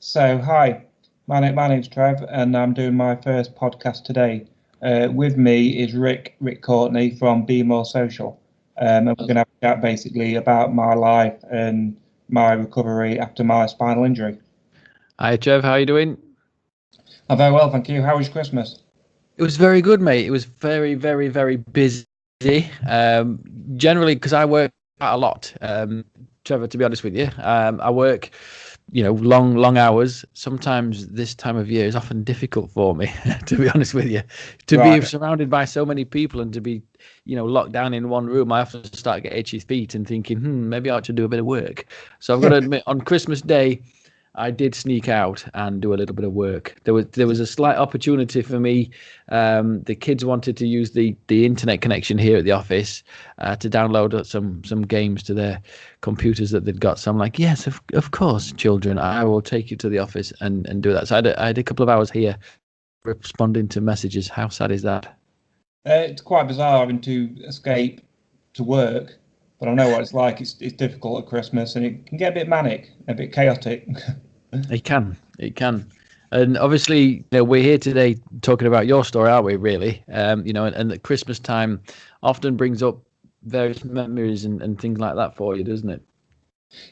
Hi, my name's Trev, and I'm doing my first podcast today. With me is Rick Courtney from Be More Social, and we're going to have a chat basically about my life and my recovery after my spinal injury. Hi, Trev. How you doing? I'm very well, thank you. How was your Christmas? It was very good, mate. It was very, very, very busy. Generally, because I work quite a lot. Trevor, to be honest with you, I work, long hours. Sometimes this time of year is often difficult for me, to be honest with you. To be Right. surrounded by so many people and to be, locked down in one room, I often start getting itchy feet and thinking, maybe I ought to do a bit of work. So I've got to admit, on Christmas Day, I did sneak out and do a little bit of work. There was a slight opportunity for me. The kids wanted to use the internet connection here at the office to download some games to their computers that they'd got. So I'm like, yes, of course, children, I will take you to the office and do that. So I had a couple of hours here responding to messages. How sad is that? It's quite bizarre having to escape to work, but I know what it's like. It's difficult at Christmas, and it can get a bit manic, a bit chaotic. It can. And obviously, we're here today talking about your story, aren't we, really? And at Christmas time often brings up various memories and things like that for you, doesn't it?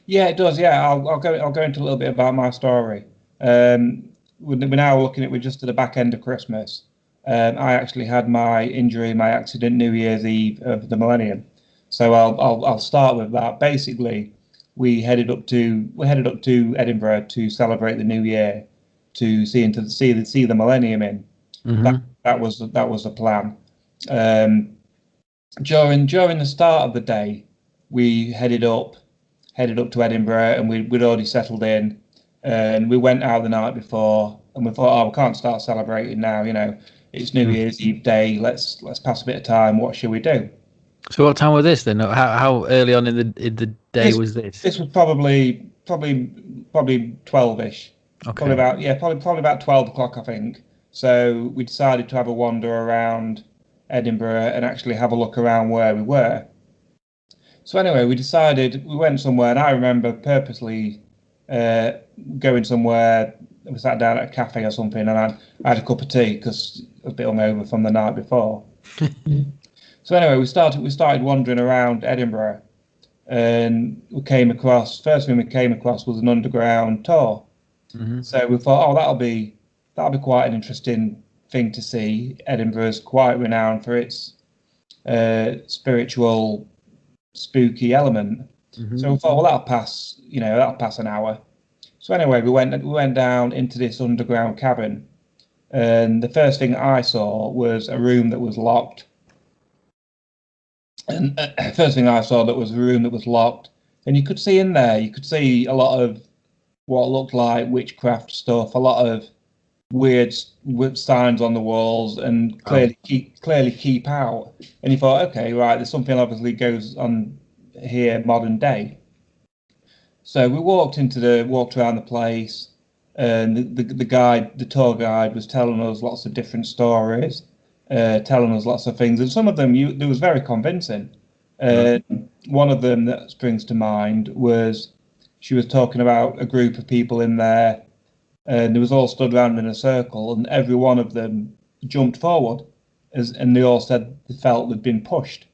Yeah, it does. Yeah, I'll go into a little bit about my story. We're now looking at we're just at the back end of Christmas. I actually had my injury, my accident, New Year's Eve of the millennium. So I'll start with that. Basically, we headed up to Edinburgh to celebrate the New Year, to see the millennium in. That Mm-hmm. that was the plan. Um, during the start of the day, we headed up to Edinburgh, and we'd already settled in, and we went out the night before, and we thought, oh, we can't start celebrating now. It's New Year's Eve day. Let's pass a bit of time. What should we do? So what time was this then? How early on in the day This was this? this was probably 12ish, probably Okay. about yeah probably about 12 o'clock, I think. So we decided to have a wander around Edinburgh and actually have a look around where we were. So anyway, we went somewhere, and I remember purposely uh, going somewhere. We sat down at a cafe or something, and I had a cup of tea because I was a bit hungover from the night before. So anyway, we started wandering around Edinburgh, and we came across first thing we came across was an underground tour. Hmm. So we thought, oh, that'll be quite an interesting thing to see. Edinburgh's quite renowned for its spiritual spooky element. So Hmm. we thought, well, that'll pass an hour. So anyway, we went down into this underground cabin, and the first thing I saw was a room that was locked. And first thing I saw that was a room that was locked, and you could see in there, you could see a lot of what looked like witchcraft stuff, a lot of weird signs on the walls, and Oh. clearly keep out. And you thought, okay, right, there's something obviously goes on here modern day. So we walked around the place, and the tour guide, was telling us lots of different stories, telling us lots of things, and some of them there was very convincing. Right. Uh, One of them that springs to mind was she was talking about a group of people in there, and they was all stood around in a circle, and every one of them jumped forward, and they all said they felt they'd been pushed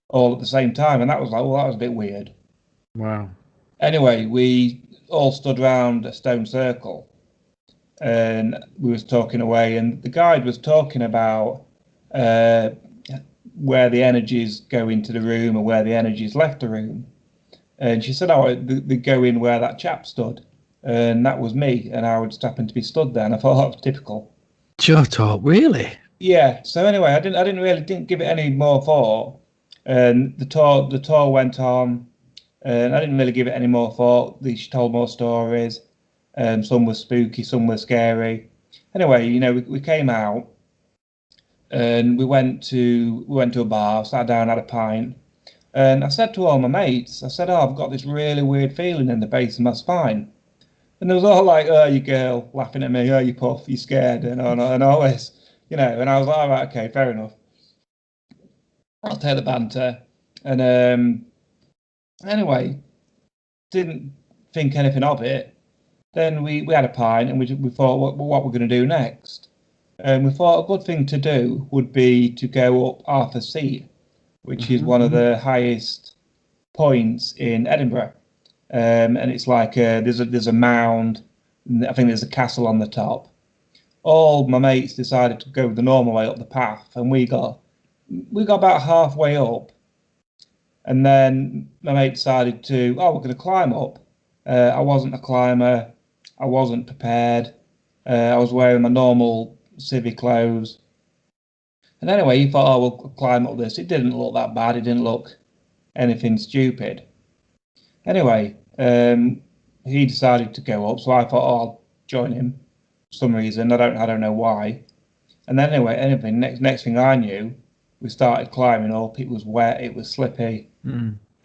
all at the same time, and that was like, well, that was a bit weird. Wow. Anyway, we all stood round a stone circle, and we was talking away, and the guide was talking about uh, where the energies go into the room and where the energies left the room. And she said, "Oh, they go in where that chap stood," and that was me, and I would just happen to be stood there, and I thought that was typical. Sure talk, really? Yeah. So anyway, I didn't give it any more thought, and the tour went on, and I didn't really give it any more thought. She told more stories. Some were spooky, some were scary. Anyway, we came out, and we went to a bar, sat down, had a pint, and I said to all my mates, I said, "Oh, I've got this really weird feeling in the base of my spine." And they was all like, "Oh, you girl," laughing at me, "Oh, you puff, you scared," and all this, And I was like, "All right, okay, fair enough. I'll take the banter." And anyway, didn't think anything of it. Then we had a pint and we thought what we're going to do next. And we thought a good thing to do would be to go up Arthur Seat, which is one of the highest points in Edinburgh. And it's like there's a mound. I think there's a castle on the top. All my mates decided to go the normal way up the path, and we got about halfway up, and then my mate decided we're going to climb up. I wasn't a climber. I wasn't prepared. I was wearing my normal civvy clothes. And anyway, he thought, we'll climb up this. It didn't look that bad. It didn't look anything stupid. Anyway, he decided to go up, so I thought, I'll join him for some reason. I don't know why. And then anyway, next thing I knew, we started climbing up. It was wet. It was slippy.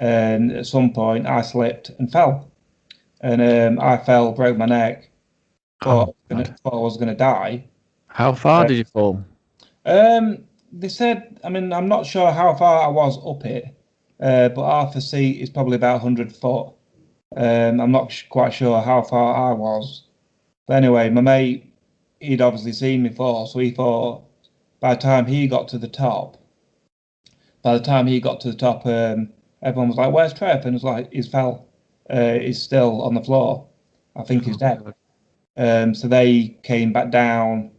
And at some point, I slipped and fell. And I fell, broke my neck. Thought I was going to die. How far did you fall? They said, I mean, I'm not sure how far I was up it, but Arthur Seat is probably about 100 foot. I'm not quite sure how far I was. But anyway, my mate, he'd obviously seen me fall, so he thought by the time he got to the top, everyone was like, "Where's Trev?" And it was like, he's fell. He's still on the floor. I think he's dead. So they came back down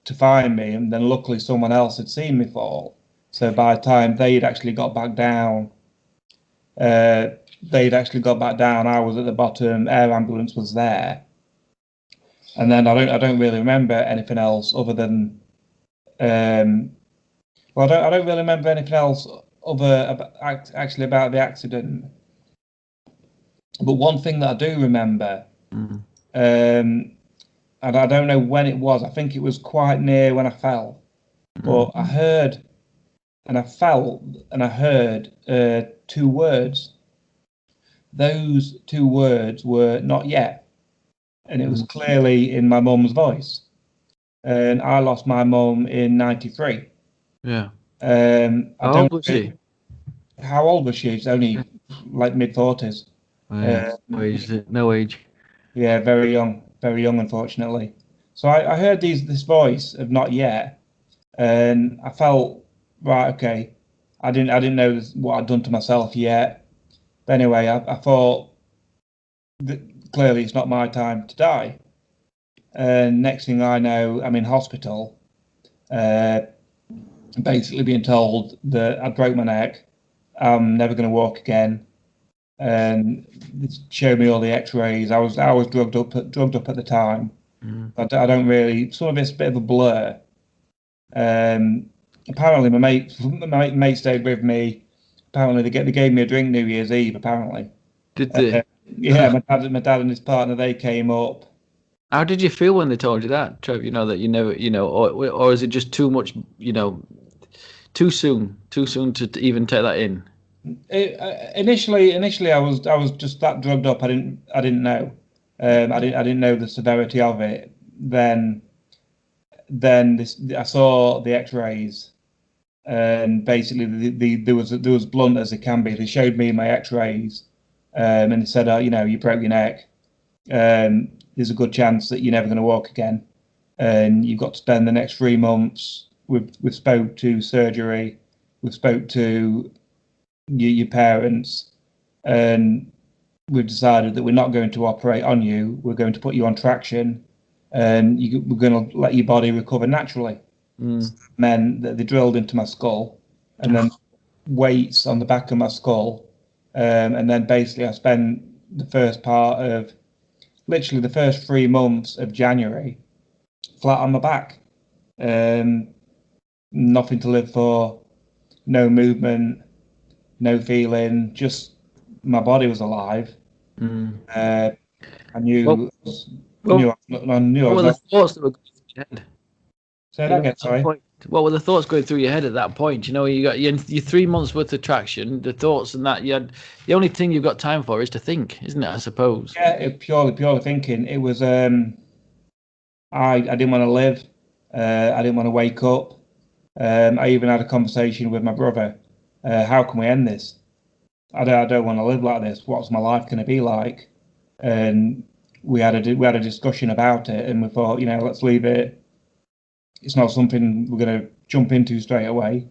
to find me, and then luckily someone else had seen me fall. So by the time they'd actually got back down, I was at the bottom. Air ambulance was there, and then I don't really remember anything else other than I don't really remember anything else about the accident. But one thing that I do remember, and I don't know when it was. I think it was quite near when I fell, but I heard, and I felt, and I heard two words. Those two words were "not yet," and it was clearly in my mum's voice. And I lost my mum in '93. Yeah. How old was she? How old was she? She's only like mid-40s. No age. Yeah, very young, unfortunately. So I heard this voice of "not yet," and I felt, right, okay. I didn't know what I'd done to myself yet. But anyway, I thought that clearly it's not my time to die. And next thing I know, I'm in hospital, basically being told that I broke my neck. I'm never going to walk again. And they showed me all the X-rays. I was drugged up at the time. I don't really. Some of it's a bit of a blur. Apparently, my mate stayed with me. Apparently, they gave me a drink New Year's Eve. Apparently, did they? Yeah, my dad and his partner, they came up. How did you feel when they told you that, Trev? You know that you never, or is it just too much? Too soon to even take that in. Initially, I was just that drugged up. I didn't know. I didn't know the severity of it. Then I saw the X-rays, and basically there was blunt as it can be. They showed me my X-rays, and they said, you broke your neck. There's a good chance that you're never going to walk again, and you've got to spend the next 3 months. We've spoke to surgery, we've spoke to your parents, and we've decided that we're not going to operate on you. We're going to put you on traction, and we're going to let your body recover naturally. Then they drilled into my skull, and then weights on the back of my skull, and then basically I spent literally the first 3 months of January flat on my back. Nothing to live for, no movement, no feeling, just my body was alive. I knew. What were the thoughts that were going through your head? Say that again, sorry. What were the thoughts going through your head at that point? You got your 3 months worth of traction, the thoughts and that. The only thing you've got time for is to think, isn't it? I suppose. Yeah, purely thinking. It was. I didn't want to live. I didn't want to wake up. I even had a conversation with my brother. How can we end this? I don't want to live like this. What's my life going to be like? And we had a discussion about it, and we thought, let's leave it. It's not something we're going to jump into straight away.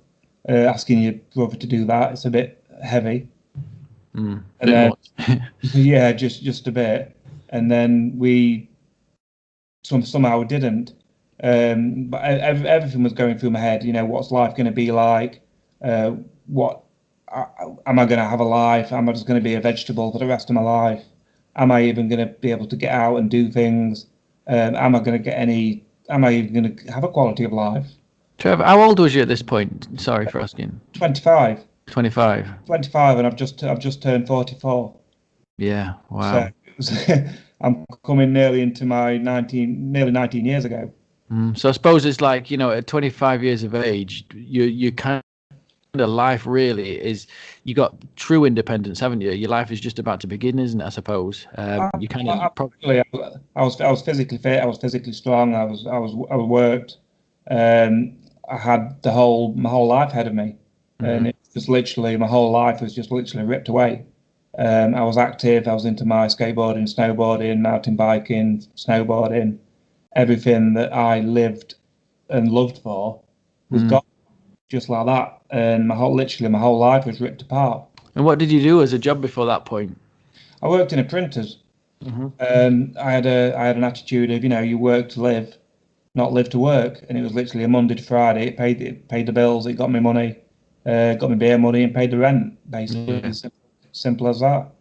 Asking your brother to do that, it's a bit heavy. And then, yeah, just a bit. And then we somehow didn't. But everything was going through my head. What's life going to be like? What am I going to have a life? Am I just going to be a vegetable for the rest of my life? Am I even going to be able to get out and do things? Am I going to get any? Am I even going to have a quality of life? Trevor, how old was you at this point? Sorry for asking. 25. 25. 25, and I've just turned 44. Yeah, wow. So I'm coming nearly into my nearly 19 years ago. So I suppose it's like, at 25 years of age, you kind of life really is, you got true independence, haven't you? Your life is just about to begin, isn't it? I suppose. You kind of probably. I was physically fit. I was physically strong. I was worked. I had my whole life ahead of me, and it's just literally my whole life was just literally ripped away. I was active. I was into my skateboarding, snowboarding, mountain biking, snowboarding. Everything that I lived and loved for was gone, just like that. And my whole life was ripped apart. And what did you do as a job before that point? I worked in a printer's. I had an attitude of, you work to live, not live to work, and it was literally a Monday to Friday. It paid the bills, it got me money, got me beer money, and paid the rent. Basically, simple as that.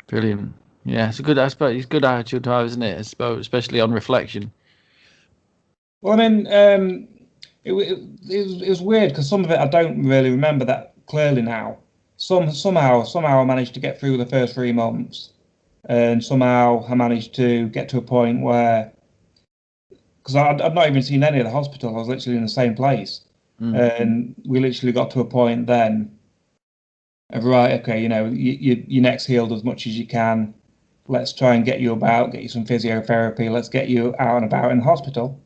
Brilliant. Yeah, it's a good attitude to have, isn't it? I suppose, especially on reflection. Well, I mean, it was weird because some of it I don't really remember that clearly now. Somehow I managed to get through the first 3 months, and somehow I managed to get to a point where, because I'd not even seen any of the hospital, I was literally in the same place, and we literally got to a point then of, right, okay, your neck's healed as much as you can. Let's try and get you some physiotherapy. Let's get you out and about in the hospital.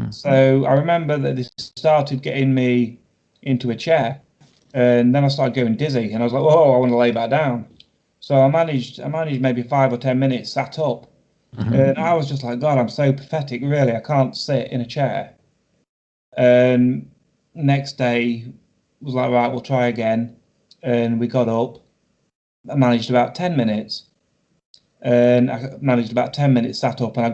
So I remember that they started getting me into a chair, and then I started going dizzy, and I was like, "Oh, I want to lay back down." So I managed maybe 5 or 10 minutes sat up, and I was just like, "God, I'm so pathetic. Really, I can't sit in a chair." And next day was like, "Right, we'll try again," and we got up. I managed about 10 minutes. And I managed about 10 minutes sat up, and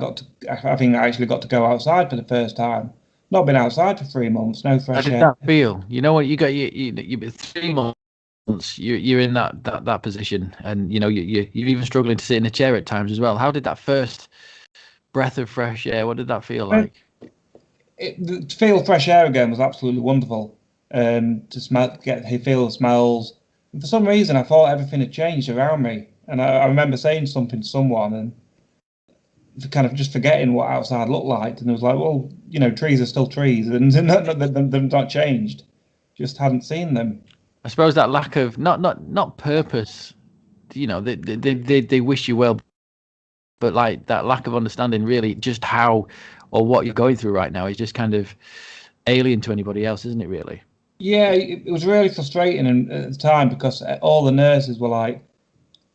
I think I actually got to go outside for the first time. Not been outside for 3 months, no fresh air. How did that feel? You know what, you got you 3 months, you're in that position, and you're even struggling to sit in a chair at times as well. How did that first breath of fresh air, what did that feel like? To feel fresh air again was absolutely wonderful. To feel the smells. And for some reason, I thought everything had changed around me. And I remember saying something to someone and kind of just forgetting what outside looked like. And it was like, well, trees are still trees, and they've not changed. Just hadn't seen them. I suppose that lack of not purpose, they wish you well, but like that lack of understanding really just how or what you're going through right now is just kind of alien to anybody else, isn't it, really? Yeah, it was really frustrating at the time because all the nurses were like,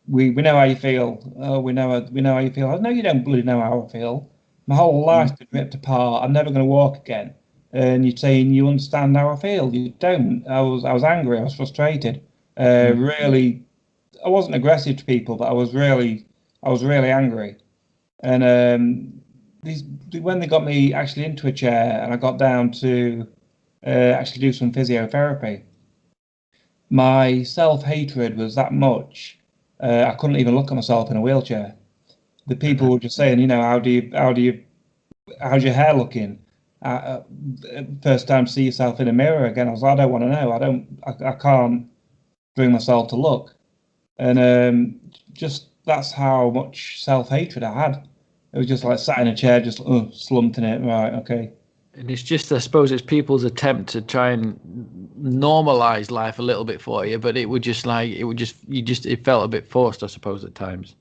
we know how you feel. Oh, we know how you feel. No, you don't bloody know how I feel. My whole life's been ripped apart. I'm never going to walk again. And you're saying you understand how I feel. You don't. I was angry. I was frustrated. Really, I wasn't aggressive to people, but I was really angry. And when they got me actually into a chair and I got down to actually do some physiotherapy, my self-hatred was that much. I couldn't even look at myself in a wheelchair. The people were just saying, how's your hair looking? First time to see yourself in a mirror again. I was like, I don't want to know. I can't bring myself to look. And just that's how much self-hatred I had. It was just like sat in a chair, just slumped in it. Right, okay. And it's just, I suppose, it's people's attempt to try and normalize life a little bit for you, but it felt a bit forced, I suppose, at times.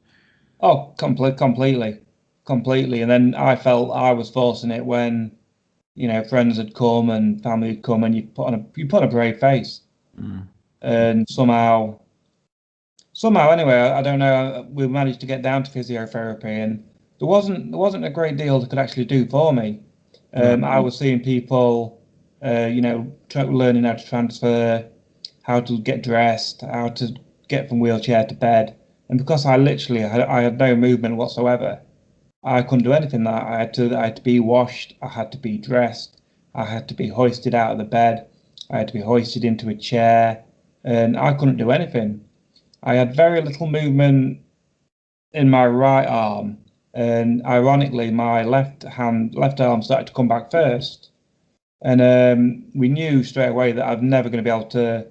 Oh, completely. And then I felt I was forcing it when, friends had come and family had come, and you put on a brave face, and somehow somehow anyway, I don't know. We managed to get down to physiotherapy, and there wasn't a great deal they could actually do for me. No. I was seeing people, learning how to transfer, how to get dressed, how to get from wheelchair to bed, and because I had no movement whatsoever, I couldn't do anything. I had to be washed, I had to be dressed, I had to be hoisted out of the bed, I had to be hoisted into a chair, and I couldn't do anything. I had very little movement in my right arm, and ironically, my left arm started to come back first. And we knew straight away that I'm never going to be able to.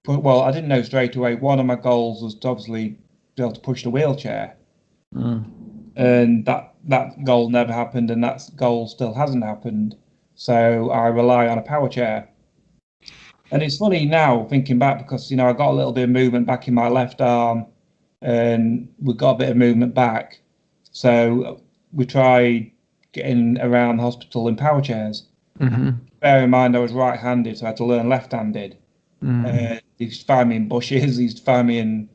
Well, I didn't know straight away. One of my goals was to obviously be able to push the wheelchair, and that goal never happened, and that goal still hasn't happened. So I rely on a power chair. And it's funny now thinking back because I got a little bit of movement back in my left arm, and we got a bit of movement back. So we tried getting around the hospital in power chairs. Bear in mind, I was right-handed, so I had to learn left-handed. He used to find me in bushes. He used to find me in.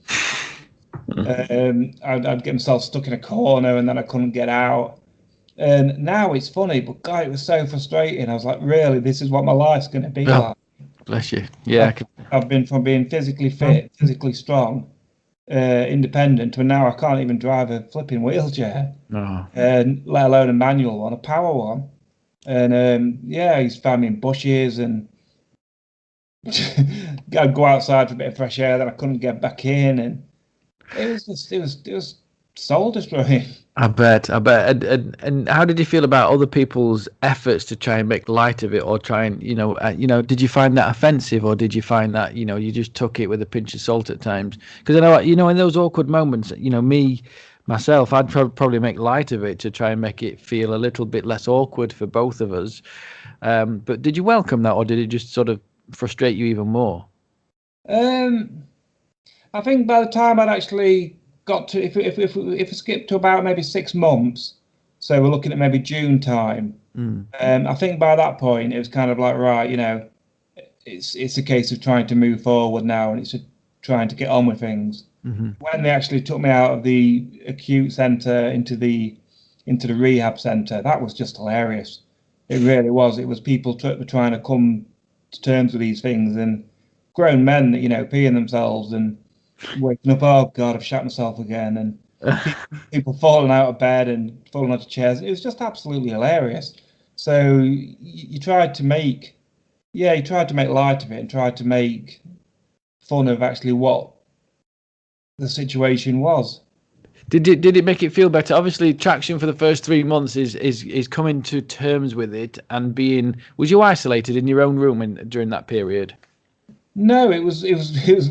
I'd get myself stuck in a corner, and then I couldn't get out. And now it's funny, but God, it was so frustrating. I was like, really, this is what my life's going to be like. Bless you. Yeah. I've been from being physically fit, physically strong, independent, to now I can't even drive a flipping wheelchair, and let alone a manual one, a power one. And he's found me in bushes, and I'd go outside for a bit of fresh air, then I couldn't get back in, and it was soul destroying. I bet. And how did you feel about other people's efforts to try and make light of it, or try and, did you find that offensive, or did you find that, you just took it with a pinch of salt at times? Because I know, in those awkward moments, myself, I'd probably make light of it to try and make it feel a little bit less awkward for both of us. But did you welcome that, or did it just sort of frustrate you even more? I think by the time I'd actually got to, if we skip to about maybe 6 months, so we're looking at maybe June time. I think by that point it was kind of like, right, it's a case of trying to move forward now, and it's trying to get on with things. When they actually took me out of the acute centre into the rehab centre, that was just hilarious. It really was. It was people trying to come to terms with these things, and grown men, peeing themselves and waking up, oh God, I've shat myself again, and people falling out of bed and falling onto chairs. It was just absolutely hilarious. So you tried to make light of it and tried to make fun of actually what the situation was. Did it make it feel better? Obviously, Traction for the first 3 months is coming to terms with it and being. Was you isolated in your own room during that period? No, it was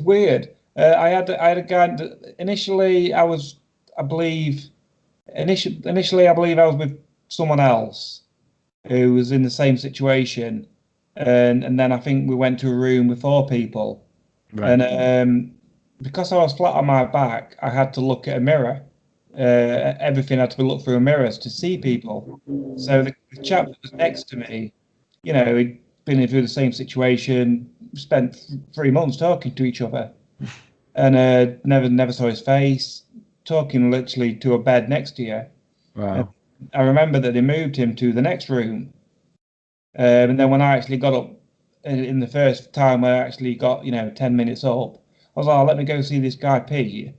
weird. I had a guy. Initially, I believe I was with someone else who was in the same situation, and then I think we went to a room with 4 people, right. And because I was flat on my back, I had to look at a mirror. Everything had to be looked through a mirror to see people. So the chap that was next to me, he'd been through the same situation, spent 3 months talking to each other, and never saw his face, talking literally to a bed next to you. Wow. I remember that they moved him to the next room, and then when I actually got up, in the first time I actually got 10 minutes up, I was like, oh, let me go see this guy pee,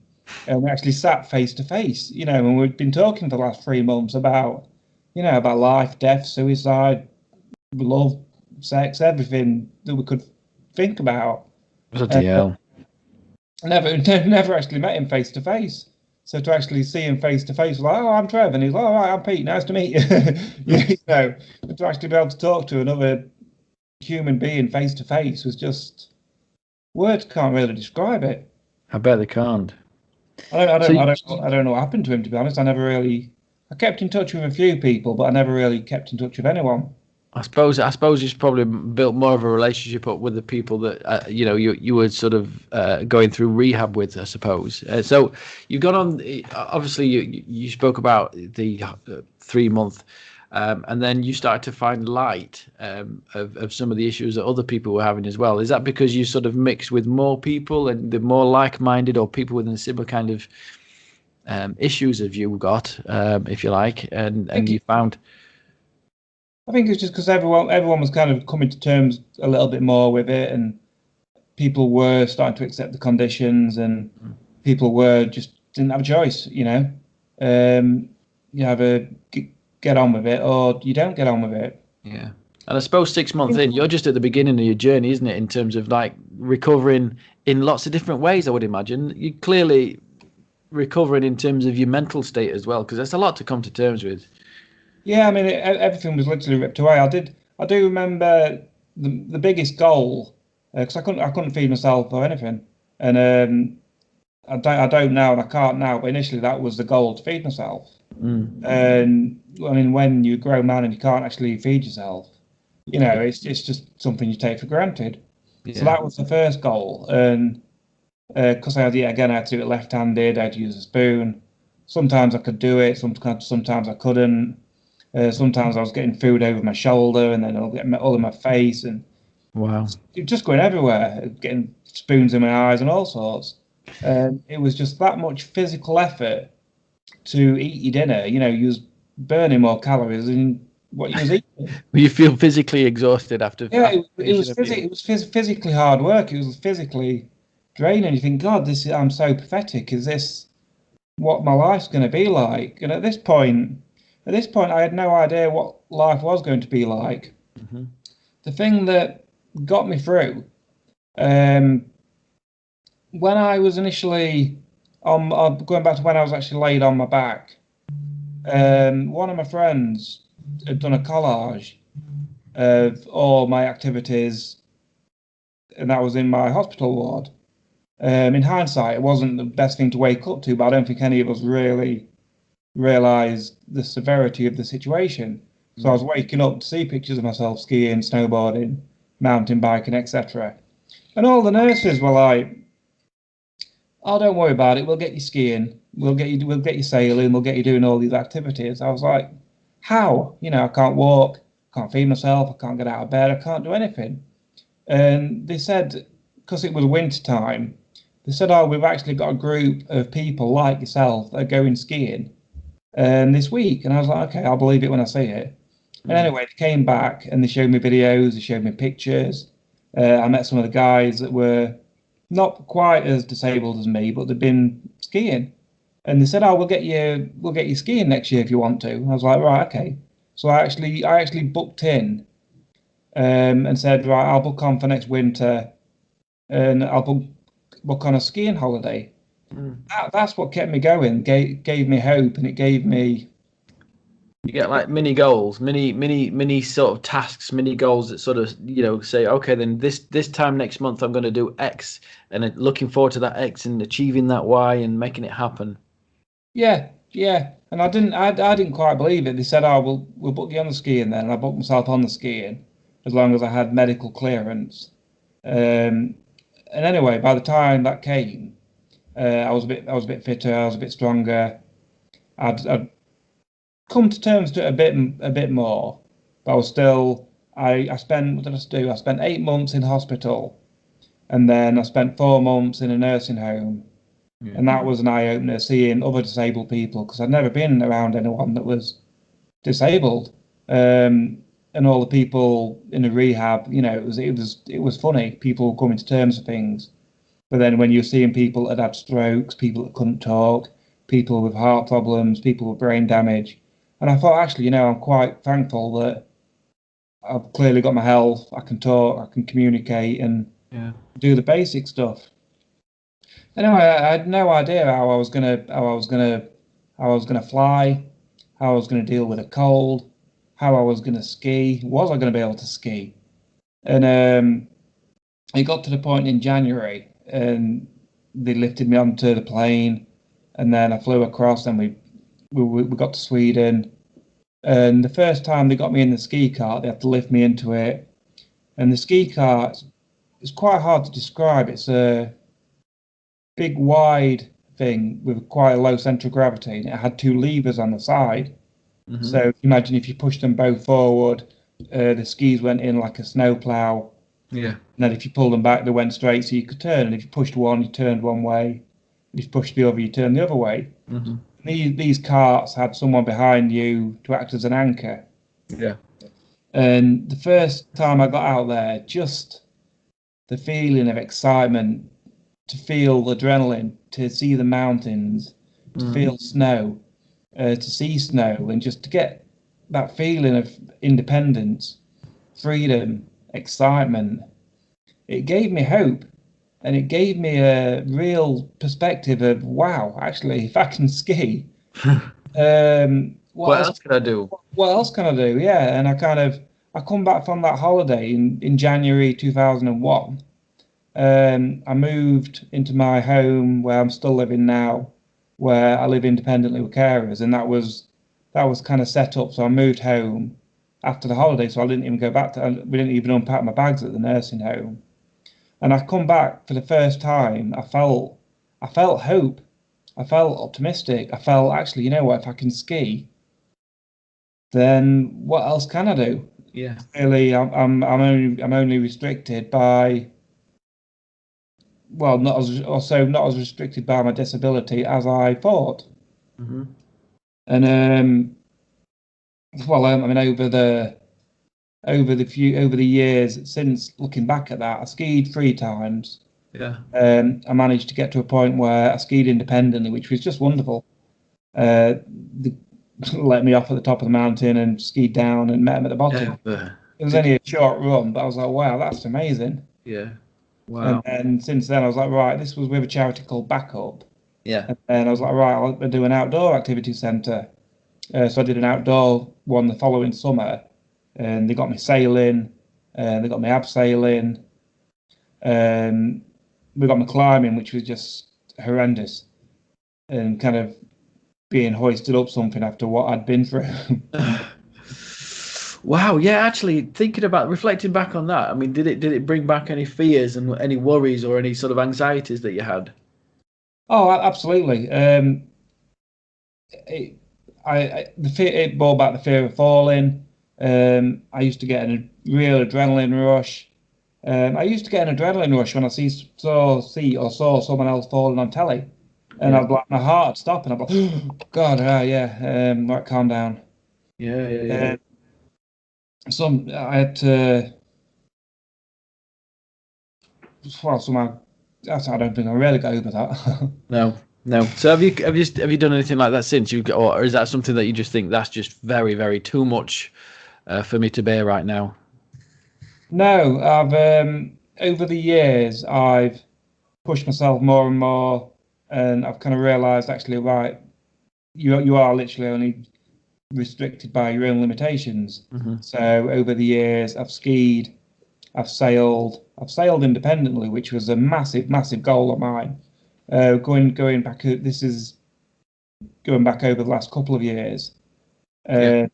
and we actually sat face to face, and we'd been talking for the last 3 months about life, death, suicide, love, sex, everything that we could think about. Bloody hell. Never actually met him face to face. So to actually see him face to face, like, oh, I'm Trev, and he's like, all right, I'm Pete, nice to meet you. But to actually be able to talk to another human being face to face was just, words can't really describe it. I bet they can't. I don't know what happened to him, to be honest. I kept in touch with a few people, but I never really kept in touch with anyone. I suppose he's probably built more of a relationship up with the people that you were sort of going through rehab with, I suppose. So you've gone on. Obviously, you spoke about the 3 month and then you started to find light of some of the issues that other people were having as well. Is that because you sort of mixed with more people and the more like-minded or people with a similar kind of issues as you got, if you like, and you found? I think it's just because everyone was kind of coming to terms a little bit more with it, and people were starting to accept the conditions, and people were just didn't have a choice, you know. You either get on with it or you don't get on with it. Yeah. And I suppose 6 months in, you're just at the beginning of your journey, isn't it, in terms of like recovering in lots of different ways, I would imagine. You clearly recovering in terms of your mental state as well, because that's a lot to come to terms with. Yeah, I mean, everything was literally ripped away. I do remember the biggest goal, because I couldn't feed myself or anything, and I don't now, and I can't now. But initially, that was the goal, to feed myself. And I mean, when you're a grown man and you can't actually feed yourself, you know, it's just something you take for granted. Yeah. So that was the first goal, and because I had to do it left-handed, I had to use a spoon. Sometimes I could do it, sometimes I couldn't. Sometimes I was getting food over my shoulder, and then I'll get all in my face, and wow, just going everywhere, getting spoons in my eyes and all sorts. It was just that much physical effort to eat your dinner. You know, you was burning more calories than what you was eating. You feel physically exhausted after. Yeah, it was physically hard work. It was physically draining. You think, God, I'm so pathetic. Is this what my life's going to be like? And at this point, I had no idea what life was going to be like. Mm-hmm. The thing that got me through, when I was initially going back to when I was actually laid on my back, one of my friends had done a collage of all my activities, and that was in my hospital ward. In hindsight, it wasn't the best thing to wake up to, but I don't think any of us really realised the severity of the situation. So I was waking up to see pictures of myself skiing, snowboarding, mountain biking, etc. And all the nurses were like, "Oh, don't worry about it. We'll get you skiing. We'll get you sailing. We'll get you doing all these activities." I was like, "How? You know, I can't walk, can't feed myself, I can't get out of bed, I can't do anything." And they said, because it was winter time, they said, "Oh, we've actually got a group of people like yourself that are going skiing this week." And I was like, "Okay, I'll believe it when I see it." And anyway, they came back and they showed me videos, they showed me pictures. I met some of the guys that were not quite as disabled as me, but they'd been skiing. And they said, "Oh, we'll get you skiing next year if you want to." And I was like, "Right, okay." So I actually booked in and said, "Right, I'll book on for next winter, and I'll book on a skiing holiday." That's what kept me going, gave me hope, and it gave me. You get like mini goals, mini sort of tasks, mini goals that sort of, you know, say, okay, then this time next month I'm going to do X, and looking forward to that X and achieving that Y and making it happen. Yeah, and I didn't quite believe it. They said, "Oh, we'll book you on the skiing then." And I booked myself on the skiing as long as I had medical clearance. And anyway, by the time that came, I was a bit fitter, I was a bit stronger. I'd come to terms to it a bit more, but I was still. I spent, what did I do? I spent 8 months in hospital, and then I spent 4 months in a nursing home. Yeah. And that was an eye-opener, seeing other disabled people, because I'd never been around anyone that was disabled. And all the people in the rehab, you know, it was funny. People coming to terms with things. But then when you're seeing people that had strokes, people that couldn't talk, people with heart problems, people with brain damage, and I thought, actually, you know, I'm quite thankful that I've clearly got my health. I can talk, I can communicate, and do the basic stuff. Anyway, I had no idea how I was gonna fly, how I was gonna deal with a cold, how I was gonna ski. Was I gonna be able to ski? And it got to the point in January, and they lifted me onto the plane, and then I flew across, and we got to Sweden. And the first time they got me in the ski cart, they had to lift me into it. And the ski cart is quite hard to describe. It's a big, wide thing with quite a low centre of gravity. And it had 2 levers on the side. So imagine if you pushed them both forward, the skis went in like a snowplow. Yeah. And then if you pulled them back, they went straight, so you could turn. And if you pushed one, you turned one way. If you pushed the other, you turned the other way. These carts had someone behind you to act as an anchor. Yeah. And the first time I got out there, just the feeling of excitement, to feel adrenaline, to see the mountains, to feel snow, to see snow, and just to get that feeling of independence, freedom, excitement. It gave me hope, and it gave me a real perspective of, wow, actually, if I can ski, What else can I do? what else can I do? Yeah, and I come back from that holiday in January 2001. I moved into my home where I'm still living now, where I live independently with carers, and that was kind of set up. So I moved home after the holiday, so I didn't even go back to. We didn't even unpack my bags at the nursing home. And I come back for the first time. I felt hope. I felt optimistic. I felt, actually, you know what? If I can ski, then what else can I do? Yeah. Really, I'm only restricted by, well, not as restricted by my disability as I thought. And well, I mean, over the years since, looking back at that, I skied 3 times. Yeah. I managed to get to a point where I skied independently, which was just wonderful. Let me off at the top of the mountain and skied down and met him at the bottom. It was only a short run, but I was like, wow, that's amazing. Yeah. Wow. And since then, I was like, right, this was with a charity called Backup. Yeah. And I was like, right, I'll do an outdoor activity centre. So I did an outdoor one the following summer, and they got me sailing, and they got me abseiling, and we got me climbing, which was just horrendous, and kind of being hoisted up something after what I'd been through. Wow, yeah, actually reflecting back on that, I mean, did it bring back any fears and any worries or any sort of anxieties that you had? Oh, absolutely. It brought back the fear of falling. I used to get a real adrenaline rush. I used to get an adrenaline rush when I saw someone else falling on telly, and I'd like, my heart would stop, and I'd be like, oh, God, yeah, right, calm down. Yeah. I had to. Well, somehow, I don't think I really got over that. No. So have you done anything like that since or is that something that you just think that's just very, very too much for me to bear right now? No, I've over the years I've pushed myself more and more, and I've kind of realised, actually, right, you are literally only restricted by your own limitations. So over the years, I've skied, I've sailed independently, which was a massive, massive goal of mine. Going back, this is going back over the last couple of years. I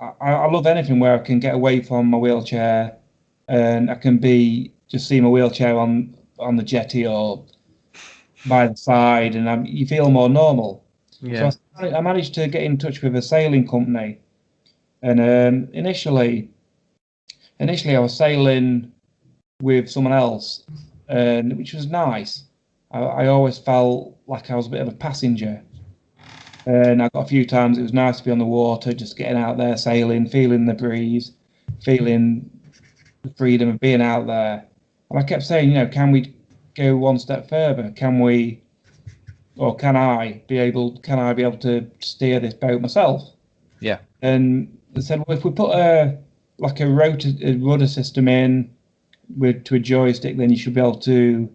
love anything where I can get away from my wheelchair, and I can just see my wheelchair on the jetty or by the side, and you feel more normal. Yeah. So I managed to get in touch with a sailing company, and initially I was sailing with someone else, which was nice. I always felt like I was a bit of a passenger, and I got a few times it was nice to be on the water, just getting out there sailing, feeling the breeze, feeling the freedom of being out there. And I kept saying, can we go one step further? Can I be able to steer this boat myself? Yeah. And they said, well, if we put a rudder system in to a joystick, then you should be able to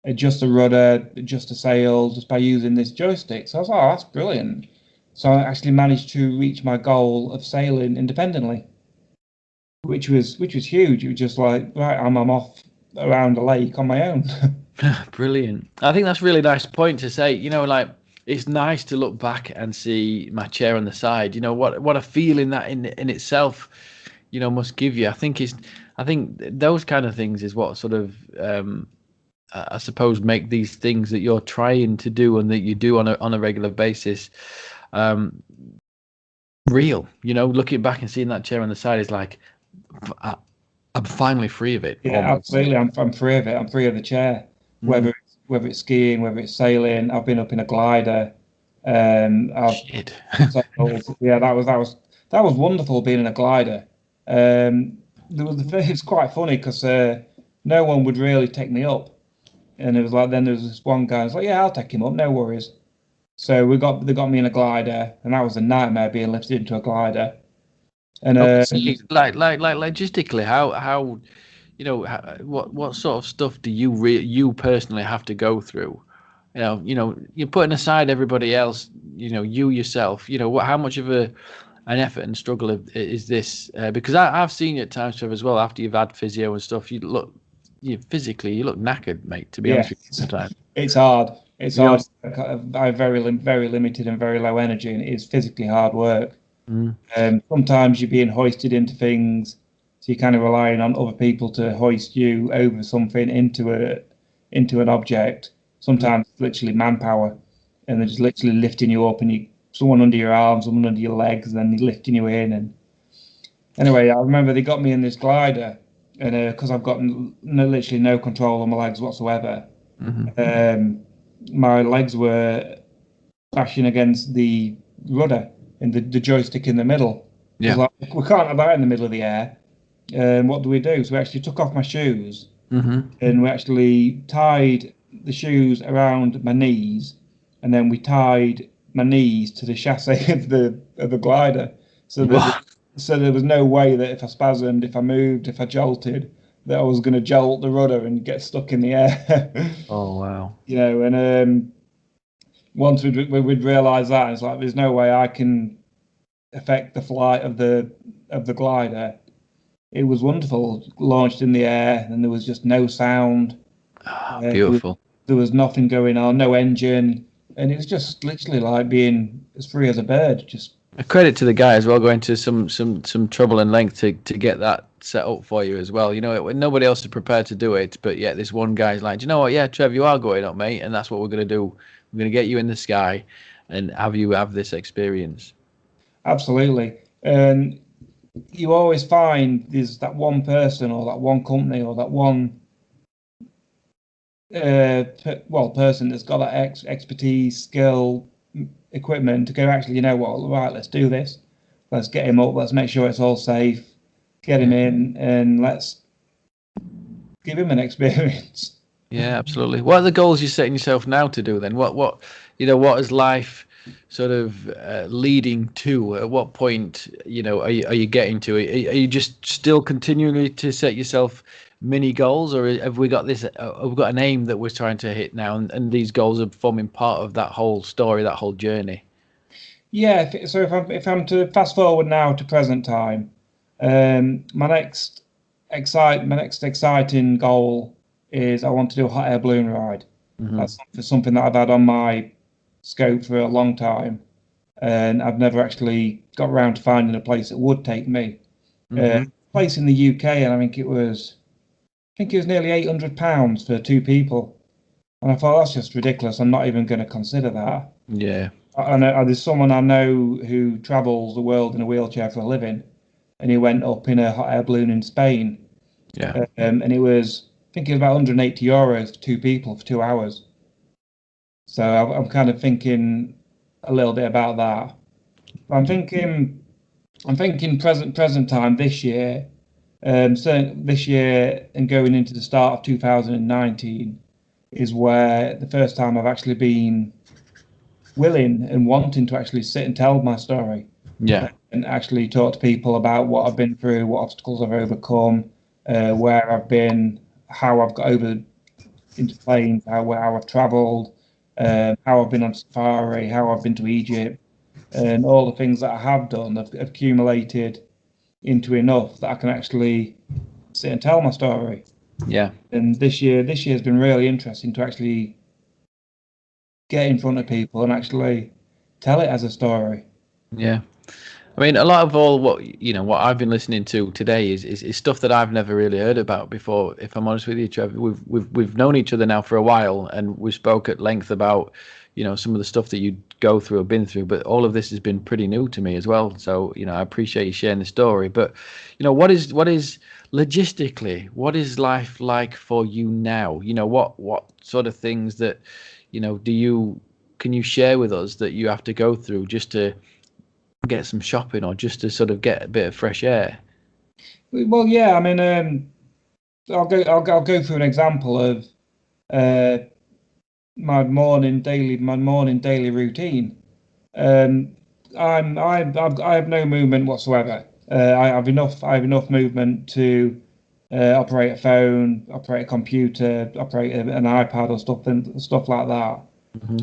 adjust the rudder, adjust the sail just by using this joystick. So I was like, oh, that's brilliant. So I actually managed to reach my goal of sailing independently, which was huge. It was just like, right, I'm off around a lake on my own. Brilliant. I think that's a really nice point to say. Like, it's nice to look back and see my chair on the side. What a feeling that in itself, must give you. I think those kind of things is what sort of I suppose make these things that you're trying to do and that you do on a regular basis real. Looking back and seeing that chair on the side is like, I, I'm finally free of it. Yeah, Almost. absolutely. I'm free of it. I'm free of the chair. Whether it's skiing, whether it's sailing. I've been up in a glider. I've Shit. sailed. Yeah, that was wonderful being in a glider. It's quite funny because no one would really take me up, and it was like then there was this one guy who's like, "Yeah, I'll take him up, no worries." So they got me in a glider, and that was a nightmare being lifted into a glider. And Obviously, like logistically, how what sort of stuff do you personally have to go through? You're putting aside everybody else. You yourself. How much of an effort and struggle is this? Because I've seen you at times, Trev, as well. After you've had physio and stuff, you look knackered, mate. To be honest with you, sometimes it's hard. It's You know, hard. I have very limited and very low energy, and it is physically hard work. Sometimes you're being hoisted into things, so you're kind of relying on other people to hoist you over something into an object. Sometimes it's literally manpower, and they're just literally lifting you up, and someone under your arms, someone under your legs, and then they're lifting you in. And anyway, I remember they got me in this glider, and because I've got literally no control on my legs whatsoever, my legs were bashing against the rudder and the joystick in the middle. Yeah. Like, we can't have that in the middle of the air. What do we do? So we actually took off my shoes and we actually tied the shoes around my knees, and then we tied my knees to the chassis of the glider. So there was no way that if I spasmed, if I moved, if I jolted, that I was going to jolt the rudder and get stuck in the air. Oh wow. And once we'd realise that, it's like there's no way I can affect the flight of the glider. It was wonderful, launched in the air, and there was just no sound. Beautiful. There was nothing going on, no engine, and it was just literally like being as free as a bird. Just a credit to the guy as well, going to some trouble and length to get that set up for you as well. Nobody else is prepared to do it, but yet this one guy's like, do you know what? Yeah, Trev, you are going up, mate, and that's what we're going to do. We're going to get you in the sky and have you have this experience. Absolutely. And you always find there's that one person or that one company or that one person that's got that expertise, skill, equipment to go, actually, you know what, right, let's do this. Let's get him up. Let's make sure it's all safe. Get him in and let's give him an experience. Yeah, absolutely. What are the goals you're setting yourself now to do then? What is life sort of leading to? At what point, are you getting to it? Are you just still continually to set yourself mini goals, or have we got an aim that we're trying to hit now, and these goals are forming part of that whole story, that whole journey? Yeah. So if I'm to fast forward now to present time, my next exciting goal is I want to do a hot air balloon ride. That's something that I've had on my scope for a long time, and I've never actually got around to finding a place that would take me. Place in the UK, and I think it was nearly £800 for two people, and I thought that's just ridiculous. I'm not even going to consider that. Yeah. And there's someone I know who travels the world in a wheelchair for a living, and he went up in a hot air balloon in Spain. Yeah. And it was, I think it was about €180 for two people for 2 hours. So I'm kind of thinking a little bit about that. I'm thinking present time this year, so this year and going into the start of 2019 is where the first time I've actually been willing and wanting to actually sit and tell my story. Yeah. And actually talk to people about what I've been through, what obstacles I've overcome, where I've been, how I've got over into planes, how I've travelled, how I've been on safari, how I've been to Egypt, and all the things that I have done have accumulated into enough that I can actually sit and tell my story. Yeah. And this year's been really interesting to actually get in front of people and actually tell it as a story. Yeah. I mean, a lot of all what I've been listening to today is stuff that I've never really heard about before. If I'm honest with you, Trevor, we've known each other now for a while, and we spoke at length about some of the stuff that you go through or been through, but all of this has been pretty new to me as well. So, I appreciate you sharing the story. But, what is logistically, what is life like for you now? What sort of things that, can you share with us that you have to go through just to get some shopping or just to sort of get a bit of fresh air? Well, yeah, I mean, I'll go through an example of my morning daily routine. I have no movement whatsoever. I have enough movement to operate a phone, operate a computer, operate an iPad or stuff like that.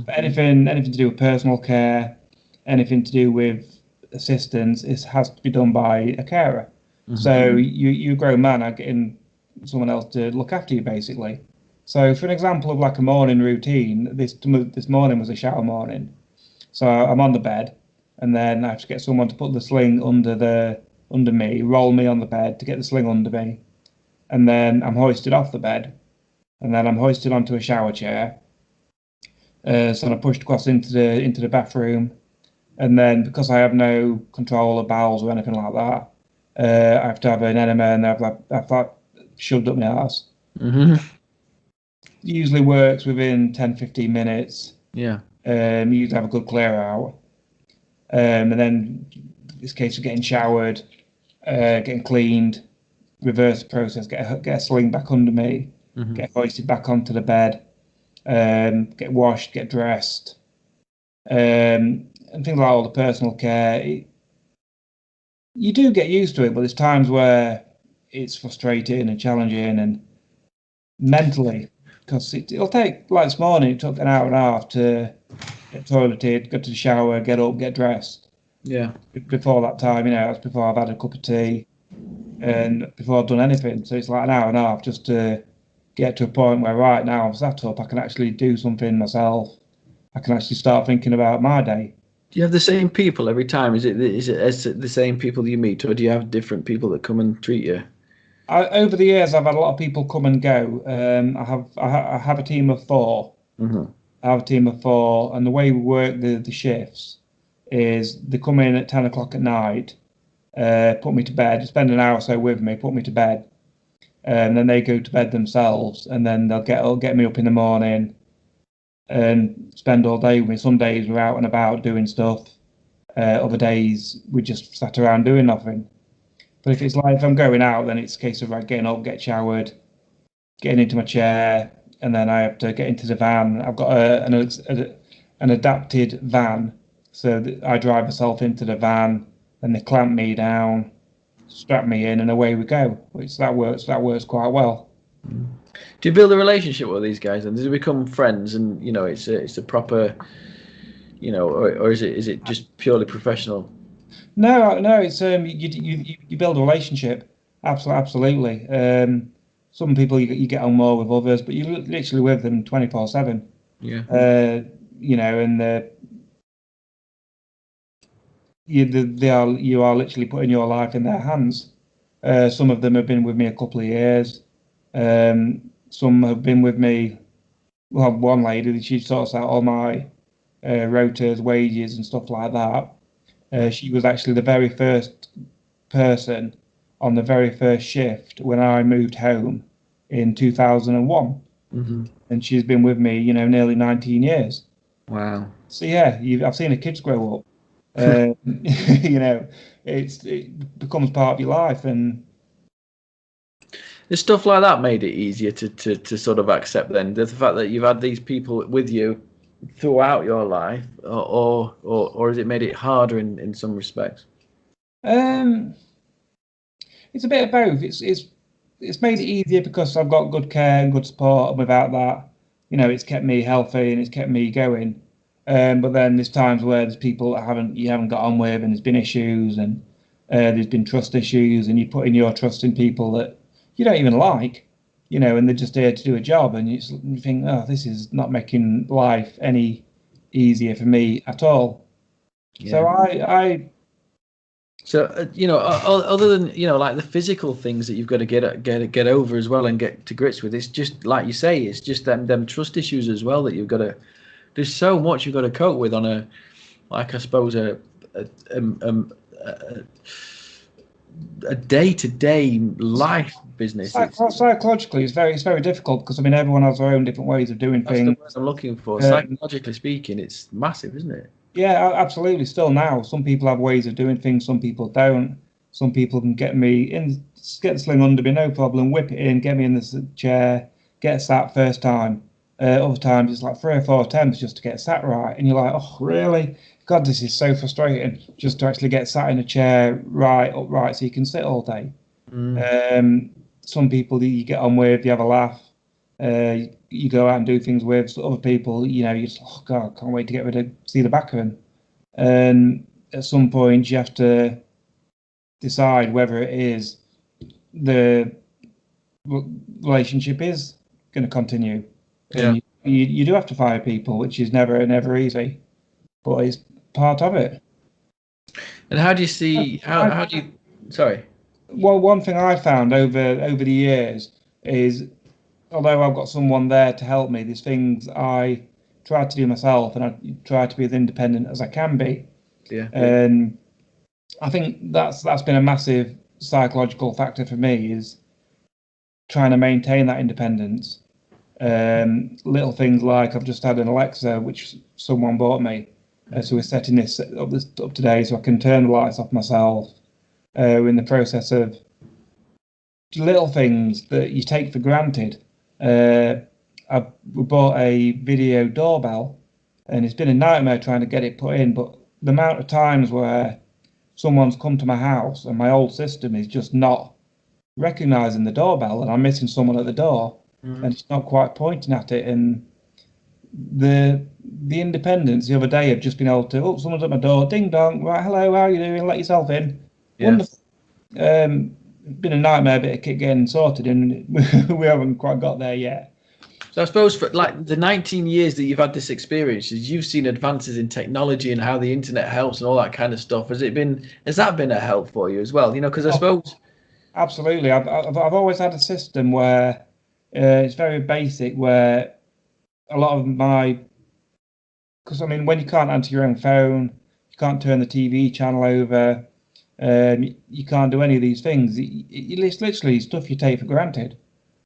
But anything to do with personal care, anything to do with assistance, it has to be done by a carer. So you grown man are getting someone else to look after you, basically. So for an example of like a morning routine, this morning was a shower morning. So I'm on the bed, and then I have to get someone to put the sling under me, roll me on the bed to get the sling under me, and then I'm hoisted off the bed, and then I'm hoisted onto a shower chair. So I'm pushed across into the bathroom, and then because I have no control of bowels or anything like that, I have to have an enema, and I've that shoved up my ass. Usually works within 10-15 minutes. Yeah. You usually have a good clear out. And then this case of getting showered, getting cleaned, reverse the process, get a sling back under me, get hoisted back onto the bed, get washed, get dressed, and things like all the personal care. You do get used to it, but there's times where it's frustrating and challenging and mentally, because it'll take, like this morning, it took an hour and a half to get toileted, go to the shower, get up, get dressed. Yeah. Before that time, that's before I've had a cup of tea and before I've done anything. So it's like an hour and a half just to get to a point where right now I'm sat up, I can actually do something myself. I can actually start thinking about my day. Do you have the same people every time? Is it the same people you meet, or do you have different people that come and treat you? Over the years, I've had a lot of people come and go. I have a team of 4. I have a team of 4, and the way we work the shifts is they come in at 10 o'clock at night, put me to bed, spend an hour or so with me, put me to bed, and then they go to bed themselves, and then they'll get me up in the morning and spend all day with me. Some days we're out and about doing stuff. Other days we just sat around doing nothing. But if I'm going out, then it's a case of getting up, get showered, getting into my chair, and then I have to get into the van. I've got an adapted van, so that I drive myself into the van, and they clamp me down, strap me in, and away we go. Which that works quite well. Do you build a relationship with these guys, and do they become friends? And it's a proper, or is it just purely professional? No, it's you build a relationship. Absolutely. Some people you get on more with others, but you're literally with them 24/7. Yeah. And you are literally putting your life in their hands. Some of them have been with me a couple of years. Some have been with me. Well, one lady, she sorts out all my rotas, wages, and stuff like that. She was actually the very first person on the very first shift when I moved home in 2001. And she's been with me, nearly 19 years. Wow. So yeah, I've seen the kids grow up. It becomes part of your life, and is stuff like that made it easier to sort of accept then the fact that you've had these people with you throughout your life, or has it made it harder in some respects? It's a bit of both. It's made it easier because I've got good care and good support, and without that, it's kept me healthy and it's kept me going. But then there's times where there's people that you haven't got on with, and there's been issues, and there's been trust issues, and you put in your trust in people that you don't even like, and they're just there to do a job, and you think, oh, this is not making life any easier for me at all. Yeah. So other than like the physical things that you've got to get over as well and get to grips with, it's just like you say, it's just them trust issues as well that you've got to there's so much you've got to cope with on a, like, I suppose a day-to-day life business. Psychologically, it's very difficult because I mean everyone has their own different ways of doing That's the things. word I'm looking for. Psychologically speaking, it's massive, isn't it? Yeah, absolutely. Still now, some people have ways of doing things, some people don't. Some people can get the sling under me, no problem, whip it in, get me in the chair, get sat first time. Other times it's like 3 or 4 attempts just to get sat right, and you're like, oh, really? God, this is so frustrating. Just to actually get sat in a chair upright, so you can sit all day. Some people that you get on with, you have a laugh. You go out and do things with. So other people, you know, you just, oh God, I can't wait to see the back of them. And at some point, you have to decide whether it is the relationship is going to continue. Yeah. And you do have to fire people, which is never easy, but it's part of it. And how do you see how do you? Sorry. Well, one thing I found over the years is, although I've got someone there to help me, there's things I try to do myself, and I try to be as independent as I can be. Yeah. And I think that's been a massive psychological factor for me, is trying to maintain that independence. Little things like I've just had an Alexa, which someone bought me, so we're setting this up today, so I can turn the lights off myself. We're in the process of little things that you take for granted. We bought a video doorbell, and it's been a nightmare trying to get it put in, but the amount of times where someone's come to my house and my old system is just not recognizing the doorbell, and I'm missing someone at the door, and it's not quite pointing at it. And the independence the other day of just being able to, someone's at my door, ding dong, right, hello, how are you doing? Let yourself in. Yeah. Wonderful. It's been a nightmare bit of getting sorted, and we haven't quite got there yet. So I suppose for like the 19 years that you've had this experience, you've seen advances in technology and how the internet helps and all that kind of stuff. Has that been a help for you as well? You know, because I suppose. Absolutely. I've always had a system where it's very basic, where a lot of because I mean, when you can't answer your own phone, you can't turn the TV channel over, you can't do any of these things. It's literally stuff you take for granted.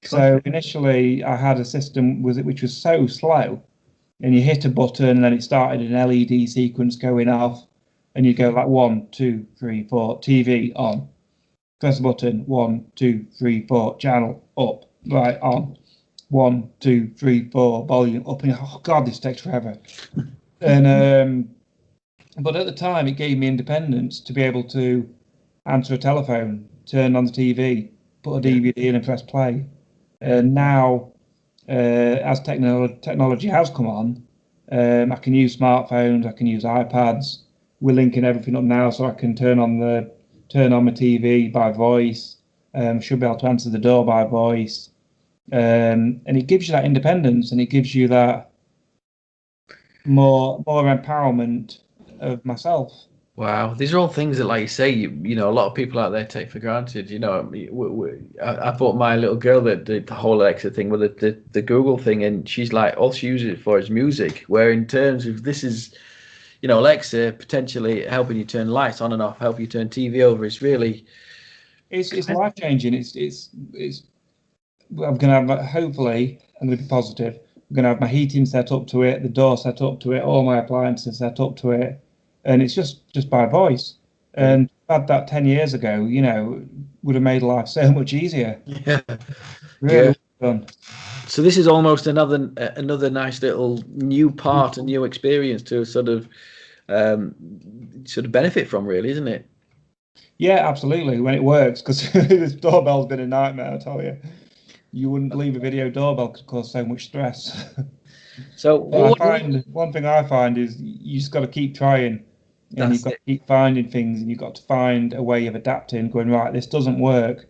So initially, I had a system which was so slow, and you hit a button, and then it started an LED sequence going off, and you go like 1, 2, 3, 4, TV on. Press the button, 1, 2, 3, 4, channel up, right on. 1, 2, 3, 4, volume up, and oh God, this takes forever. And but at the time, it gave me independence to be able to answer a telephone, turn on the TV, put a DVD in, and press play. And now, as technology has come on, I can use smartphones, I can use iPads. We're linking everything up now, so I can turn on my TV by voice. Should be able to answer the door by voice, and it gives you that independence, and it gives you that more empowerment of myself. Wow, these are all things that, like you say, you know, a lot of people out there take for granted. You know, I bought my little girl the whole Alexa thing with the Google thing, and she's like, all she uses it for is music. Where in terms of this is, you know, Alexa potentially helping you turn lights on and off, help you turn TV over. It's really, it's life changing. It's. I'm gonna have, hopefully, I'm gonna be positive. I'm gonna have my heating set up to it, the door set up to it, all my appliances set up to it. And it's just by voice. And had that 10 years ago, you know, would have made life so much easier. Yeah. Really fun. So this is almost another nice little new part, a new experience to sort of benefit from, really, isn't it? Yeah, absolutely. When it works, because this doorbell's been a nightmare, I tell you. You wouldn't believe a video doorbell could cause so much stress. So one thing I find is you just got to keep trying. And you've got to keep finding things, and you've got to find a way of adapting, going, right, this doesn't work.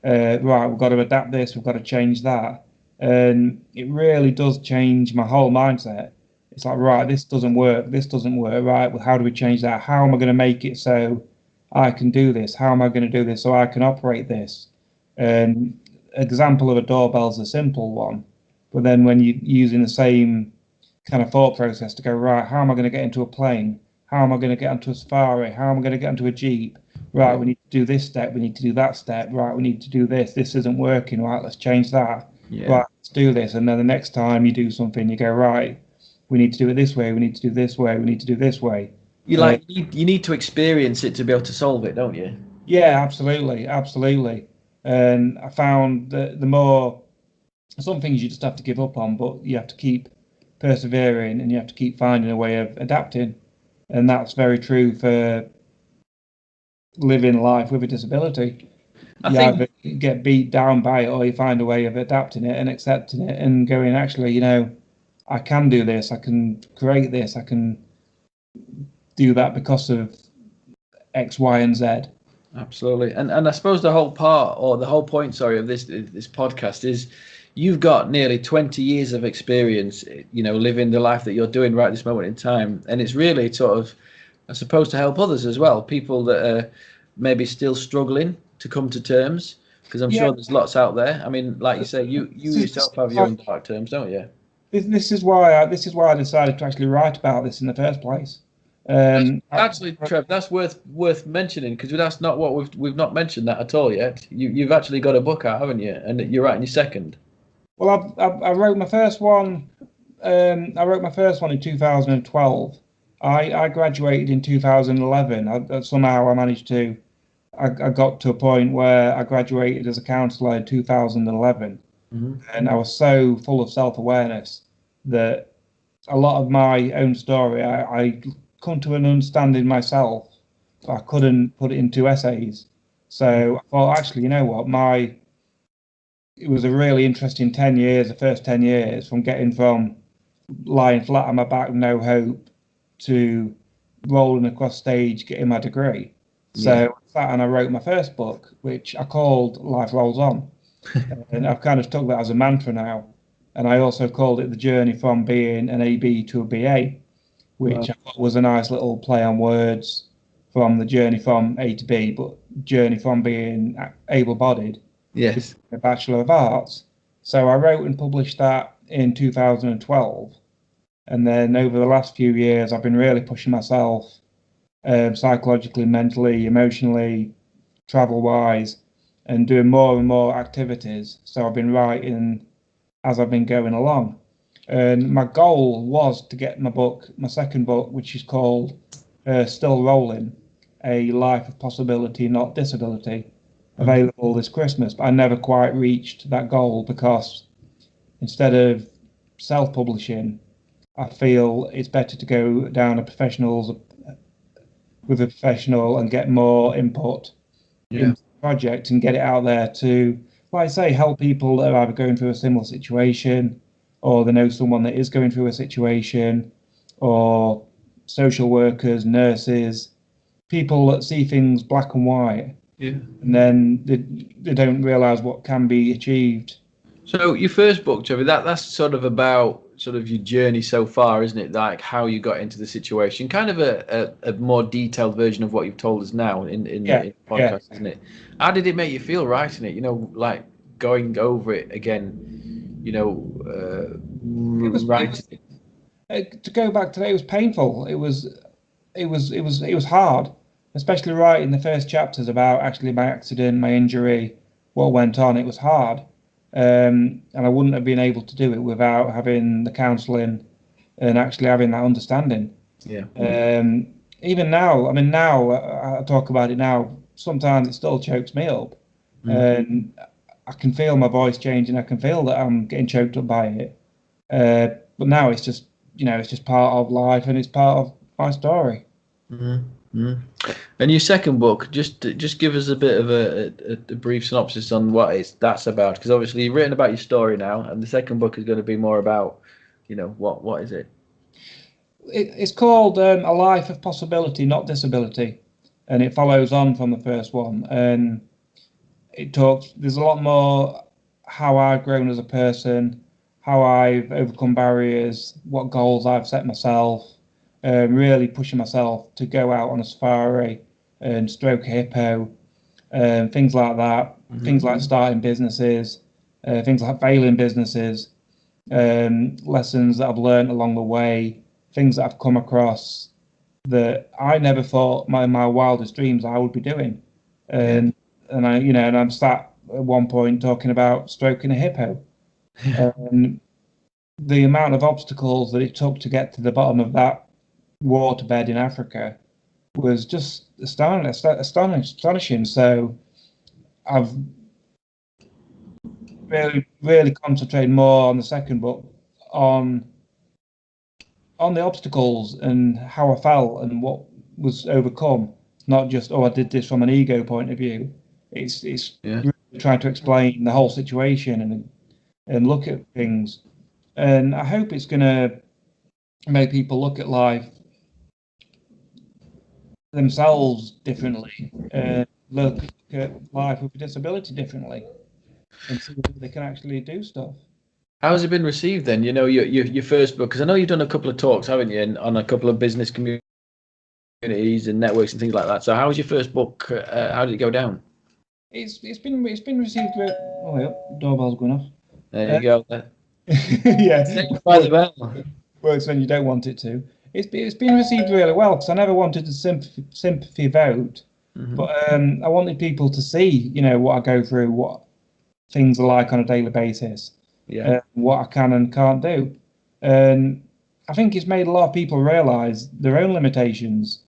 Right, we've got to adapt this, we've got to change that. And it really does change my whole mindset. It's like, right, this doesn't work, right, well, how do we change that? How am I going to make it so I can do this? How am I going to do this so I can operate this? And example of a doorbell is a simple one. But then when you're using the same kind of thought process to go, right, how am I going to get into a plane? How am I going to get onto a safari? How am I going to get onto a Jeep? Right, we need to do this step. We need to do that step. Right, we need to do this. This isn't working. Right, let's change that. Yeah. Right, let's do this. And then the next time you do something, you go, right, we need to do it this way. We need to do this way. We need to do this way. You need to experience it to be able to solve it, don't you? Yeah, absolutely, absolutely. And I found that the more, some things you just have to give up on, but you have to keep persevering and you have to keep finding a way of adapting. And that's very true for living life with a disability. You either get beat down by it or you find a way of adapting it and accepting it and going, actually, I can do this, I can create this, I can do that because of X, Y, and Z. Absolutely. And I suppose the whole point, of this podcast is you've got nearly 20 years of experience, living the life that you're doing right this moment in time. And it's really sort of, I suppose, to help others as well, people that are maybe still struggling to come to terms, because I'm sure there's lots out there. I mean, like you say, you yourself have your own dark terms, don't you? This is why I decided to actually write about this in the first place. Actually, Trev, that's worth mentioning, because that's not what we've not mentioned that at all yet. You've actually got a book out, haven't you? And you're writing your second. Well, I wrote my first one. I wrote my first one in 2012. I graduated in 2011. Somehow I managed to. I got to a point where I graduated as a counsellor in 2011, and I was so full of self-awareness that a lot of my own story, I come to an understanding myself, but I couldn't put it into essays. So I thought, actually, you know what, it was a really interesting 10 years, the first 10 years, from getting from lying flat on my back, no hope, to rolling across stage, getting my degree. So I sat and I wrote my first book, which I called Life Rolls On. And I've kind of took that as a mantra now. And I also called it The Journey from Being an AB to a BA, which I thought was a nice little play on words, from the journey from A to B, but journey from being able-bodied to a Bachelor of Arts. So I wrote and published that in 2012. And then over the last few years, I've been really pushing myself psychologically, mentally, emotionally, travel-wise, and doing more and more activities. So I've been writing as I've been going along. And my goal was to get my second book, which is called Still Rolling, A Life of Possibility, Not Disability, available this Christmas. But I never quite reached that goal because instead of self-publishing, I feel it's better to go down with a professional and get more input into the project and get it out there to, like I say, help people that are either going through a similar situation, or they know someone that is going through a situation, or social workers, nurses, people that see things black and white, and then they don't realise what can be achieved. So your first book, Trevor, that's sort of about sort of your journey so far, isn't it? Like how you got into the situation, kind of a more detailed version of what you've told us now in the podcast, isn't it? How did it make you feel writing it? Like going over it again, writing it. To go back to that, it was painful. It was hard, especially writing the first chapters about actually my accident, my injury, what went on. It was hard. And I wouldn't have been able to do it without having the counselling and actually having that understanding. Even now, I talk about it now, sometimes it still chokes me up. And I can feel my voice changing. I can feel that I'm getting choked up by it. But now it's just, it's just part of life and it's part of my story. And your second book, just give us a bit of a brief synopsis on what that's about, because obviously you've written about your story now, and the second book is going to be more about, what is it? It's called A Life of Possibility, Not Disability, and it follows on from the first one, and there's a lot more how I've grown as a person, how I've overcome barriers, what goals I've set myself. Really pushing myself to go out on a safari and stroke a hippo, things like that, things like starting businesses, things like failing businesses, lessons that I've learned along the way, things that I've come across that I never thought my wildest dreams I would be doing. And and I'm sat at one point talking about stroking a hippo. And the amount of obstacles that it took to get to the bottom of that waterbed in Africa was just astonishing. So I've really concentrated more on the second book on the obstacles and how I felt and what was overcome. Not just, oh, I did this from an ego point of view. It's really trying to explain the whole situation and look at things. And I hope it's going to make people look at life themselves differently, look at life with a disability differently, and see if they can actually do stuff. How has it been received then? You know, your first book, because I know you've done a couple of talks, haven't you, on a couple of business communities and networks and things like that. So how was your first book? How did it go down? It's been received with. Oh, yeah, doorbell's going off. There you go. Yeah, by the bell. Works when you don't want it to. It's been received really well because I never wanted a sympathy vote, but I wanted people to see, you know, what I go through, what things are like on a daily basis, what I can and can't do, and I think it's made a lot of people realise their own limitations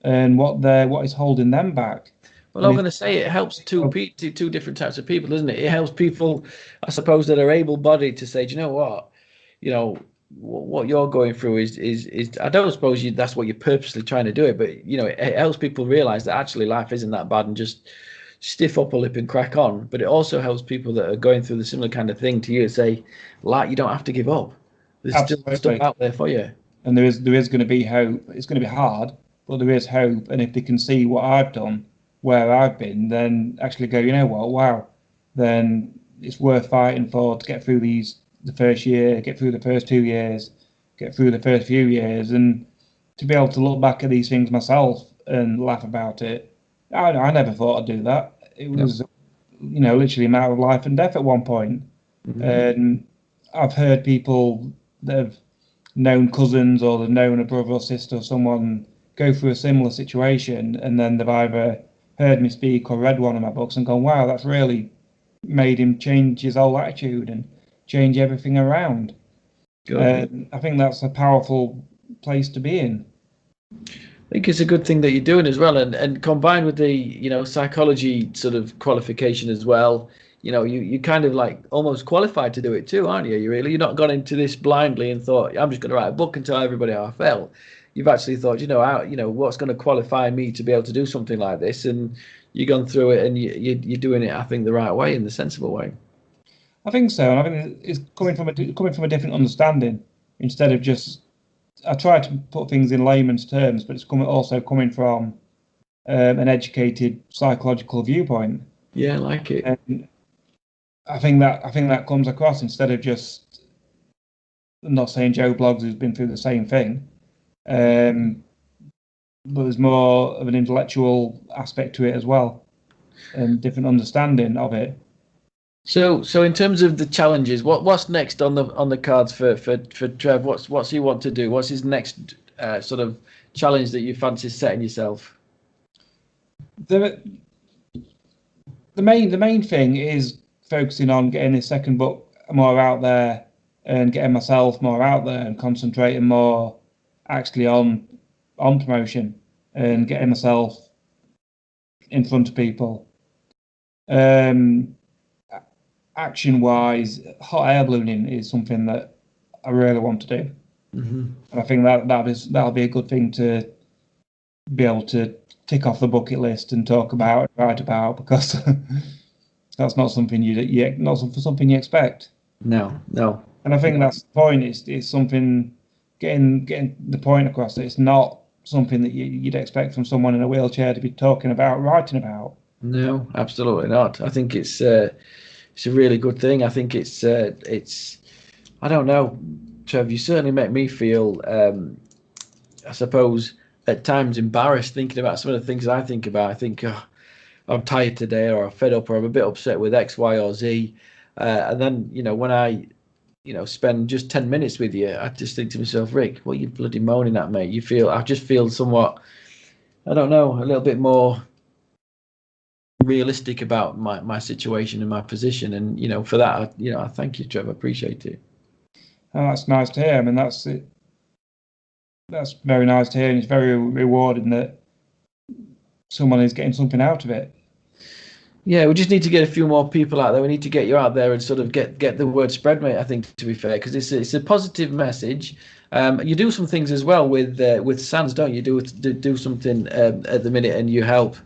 and what is holding them back. Well, I'm going to say it helps two different types of people, doesn't it? It helps people, I suppose, that are able-bodied to say, do you know what, you know, what you're going through is I don't suppose that's what you're purposely trying to do it, but you know, it helps people realize that actually life isn't that bad and just stiff upper lip and crack on. But it also helps people that are going through the similar kind of thing to you say, like, you don't have to give up. There's still stuff out there for you. And there is going to be hope. It's going to be hard, but there is hope. And if they can see what I've done, where I've been, then actually go, you know what, wow, then it's worth fighting for to get through the first year, get through the first 2 years, get through the first few years, and to be able to look back at these things myself and laugh about it. I never thought I'd do that. It was, you know, literally a matter of life and death at one point. And I've heard people that have known cousins or they've known a brother or sister or someone go through a similar situation, and then they've either heard me speak or read one of my books and gone, wow, that's really made him change his whole attitude and change everything around. I think that's a powerful place to be in. I think it's a good thing that you're doing as well, and combined with the, you know, psychology sort of qualification as well, you know, you kind of like almost qualified to do it too, aren't you? You're not gone into this blindly and thought, I'm just going to write a book and tell everybody how I felt. You've actually thought, you know, what's going to qualify me to be able to do something like this, and you've gone through it and you're doing it, I think, the right way, in the sensible way. I think so, and I think it's coming from a different understanding instead of just. I try to put things in layman's terms, but it's also coming from an educated psychological viewpoint. Yeah, I like it. And I think that comes across instead of just. I'm not saying Joe Bloggs who's been through the same thing, but there's more of an intellectual aspect to it as well, and different understanding of it. So in terms of the challenges, what's next on the cards for Trev? What's he want to do? What's his next sort of challenge that you fancy setting yourself? The main thing is focusing on getting this second book more out there and getting myself more out there and concentrating more actually on promotion and getting myself in front of people. Action-wise, hot air ballooning is something that I really want to do, and I think that'll be a good thing to be able to tick off the bucket list and talk about, and write about, because that's not something something you expect. No. And I think that's the point. It's something getting the point across that it's not something that you'd expect from someone in a wheelchair to be talking about, writing about. No, absolutely not. I think it's a really good thing. I think it's I don't know, Trev, you certainly make me feel I suppose at times embarrassed thinking about some of the things I think about. I think I'm tired today, or I'm fed up, or I'm a bit upset with X, Y, or Z, and then, you know, when I spend just 10 minutes with you, I just think to myself, Rick, what are you bloody moaning at, mate? I just feel somewhat, I don't know, a little bit more realistic about my situation and my position. And, for that, I thank you, Trevor. I appreciate it. Oh, that's nice to hear. I mean, that's it. That's very nice to hear, and it's very rewarding that someone is getting something out of it. Yeah, we just need to get a few more people out there. We need to get you out there and sort of get the word spread, mate. I think, to be fair, because it's a positive message. You do some things as well with SANS, don't you? Do something at the minute, and you help.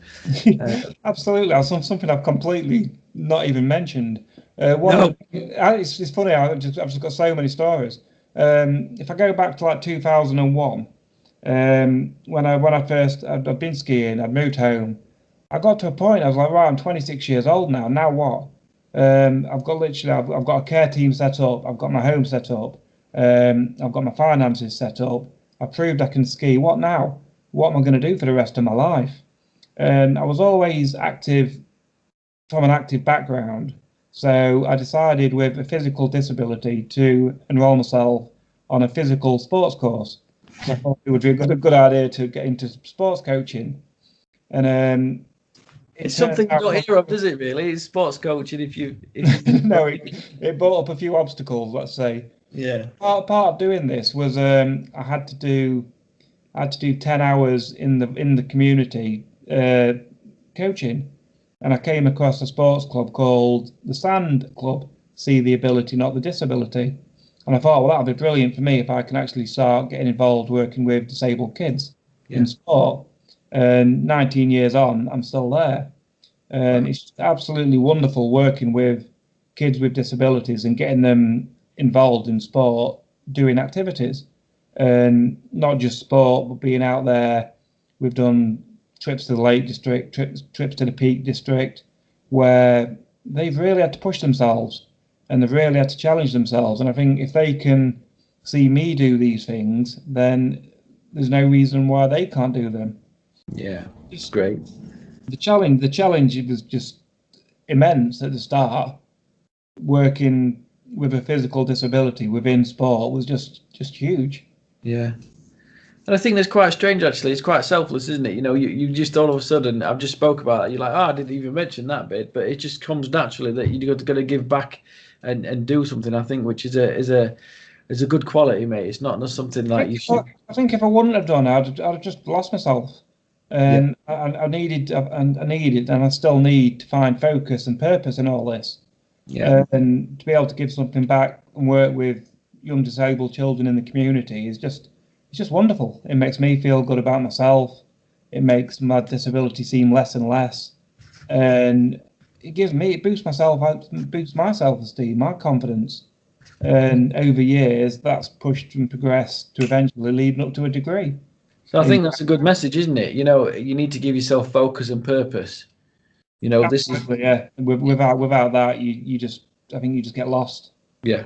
Absolutely, that's something I've completely not even mentioned. It's funny. I've just got so many stories. If I go back to like 2001, when I first I'd been skiing, I'd moved home. I got to a point. I was like, right, I'm 26 years old now. Now what? I've got a care team set up. I've got my home set up. I've got my finances set up. I've proved I can ski. What now? What am I going to do for the rest of my life? And I was always active from an active background. So I decided with a physical disability to enroll myself on a physical sports course. So I thought it would be a good idea to get into sports coaching. And it's something you don't hear of, does it? Really, it's sports coaching. If you no, it brought up a few obstacles. Let's say. Yeah. Part of doing this was I had to do 10 hours in the community coaching, and I came across a sports club called the Sand Club. See the ability, not the disability. And I thought, well, that'd be brilliant for me if I can actually start getting involved working with disabled kids in sport. And 19 years on, I'm still there. And it's absolutely wonderful working with kids with disabilities and getting them involved in sport, doing activities. And not just sport, but being out there. We've done trips to the Lake District, trips to the Peak District, where they've really had to push themselves and they've really had to challenge themselves. And I think if they can see me do these things, then there's no reason why they can't do them. Yeah, it's great. The challenge was just immense at the start. Working with a physical disability within sport was just huge. Yeah. And I think that's quite strange, actually. It's quite selfless, isn't it? You just all of a sudden, I've just spoke about it. You're like, I didn't even mention that bit, but it just comes naturally that you're going to give back and do something. I think, which is a good quality, mate. It's not something like you should. I think if I wouldn't have done it, I'd have just lost myself. And I needed, and I still need to find focus and purpose in all this. Yeah. And to be able to give something back and work with young disabled children in the community is just wonderful. It makes me feel good about myself. It makes my disability seem less and less, and it boosts my self-esteem, my confidence. And over years, that's pushed and progressed to eventually leading up to a degree. So I think that's a good message, isn't it? You need to give yourself focus and purpose. Absolutely, this is without that, I think you just get lost. Yeah.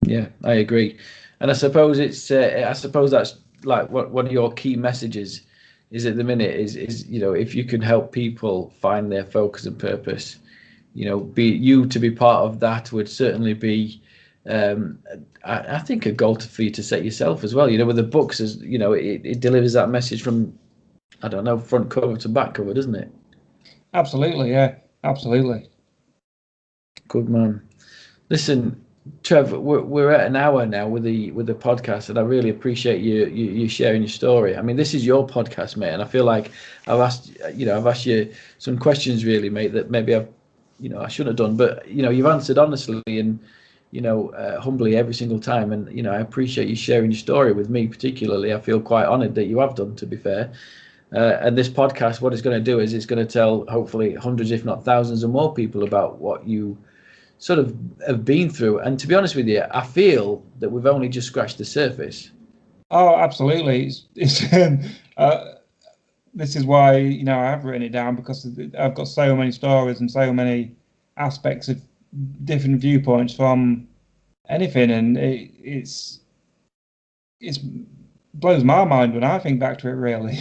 Yeah, I agree. And I suppose that's like what one of your key messages is at the minute is if you can help people find their focus and purpose, to be part of that would certainly be I think a goal for you to set yourself as well. With the books, as it delivers that message from, I don't know, front cover to back cover, doesn't it? Absolutely, yeah, absolutely. Good man. Listen, Trev, we're at an hour now with the podcast, and I really appreciate you sharing your story. I mean, this is your podcast, mate, and I feel like I've asked you some questions, really, mate, that maybe I shouldn't have done, but you've answered honestly and humbly every single time, and I appreciate you sharing your story with me. Particularly, I feel quite honoured that you have done, to be fair. And this podcast, what it's going to do is it's going to tell hopefully hundreds, if not thousands, of more people about what you sort of have been through. And to be honest with you, I feel that we've only just scratched the surface. Oh, absolutely. This is why I have written it down, because I've got so many stories and so many aspects of different viewpoints from anything, and it's blows my mind when I think back to it, really.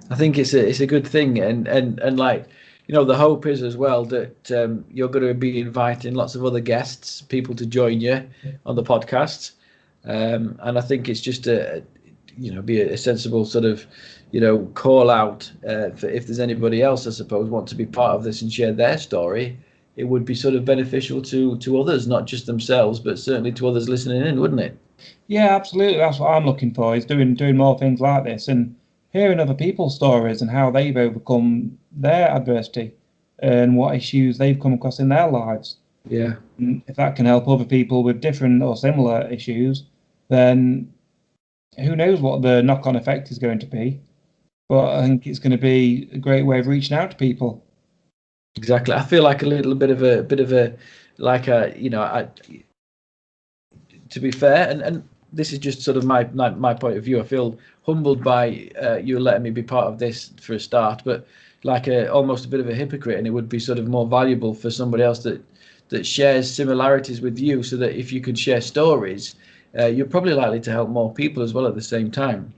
I think it's a good thing, and like the hope is as well that you're going to be inviting lots of other guests, people to join you on the podcast. And I think it's just be a sensible sort of, call out for if there's anybody else, I suppose, want to be part of this and share their story. It would be sort of beneficial to others, not just themselves, but certainly to others listening in, wouldn't it? Yeah, absolutely. That's what I'm looking for, is doing more things like this and hearing other people's stories and how they've overcome their adversity and what issues they've come across in their lives. Yeah. And if that can help other people with different or similar issues, then who knows what the knock-on effect is going to be. But I think it's going to be a great way of reaching out to people. Exactly. I feel like a little bit of a to be fair, and this is just sort of my point of view. I feel humbled by you letting me be part of this for a start, but like almost a bit of a hypocrite, and it would be sort of more valuable for somebody else that shares similarities with you, so that if you could share stories, you're probably likely to help more people as well at the same time.